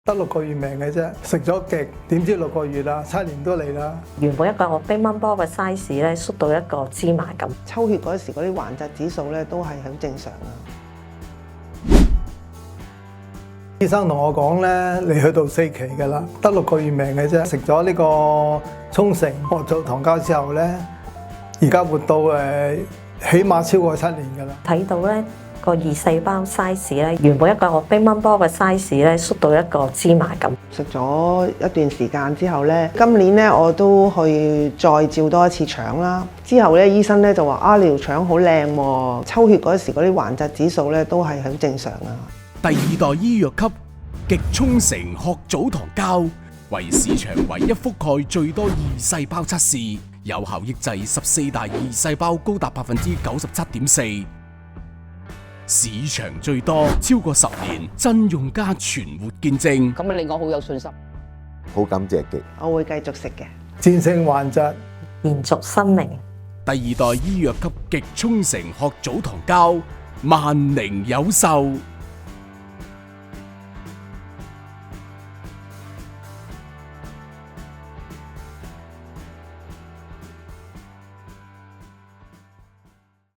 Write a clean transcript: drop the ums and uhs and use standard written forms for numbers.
得6個月命嘅啫，食咗極，點知6個月啦，7年都嚟啦。原本一個乒乓波嘅 size 咧，縮到一個芝麻咁。抽血嗰時嗰啲頑疾指數咧都係好正常啊。醫生同我講咧，你去到4期㗎啦，得6個月命嘅啫。食咗呢個沖繩學做糖膠之後咧，而家活到起碼超過7年㗎啦。睇到咧個二細胞 size 咧，原本一個乒乓波嘅 size 咧，縮到一個芝麻咁。食咗一段時間之後咧，今年咧我都去再照多一次腸啦。之後咧醫生咧就話你條腸好靚喎，抽血嗰時嗰啲頑疾指數咧都係好正常啊。第二代醫藥級極沖繩褐藻糖膠為市場唯一覆蓋最多二細胞測試，有效抑制14大二細胞高達97.4%，市場最多超過10年，真用家全活見證。咁令我好有信心，好感謝嘅。我會繼續食嘅。戰勝頑疾，延續生命。第二代醫藥級極沖繩褐藻糖膠，萬寧有售。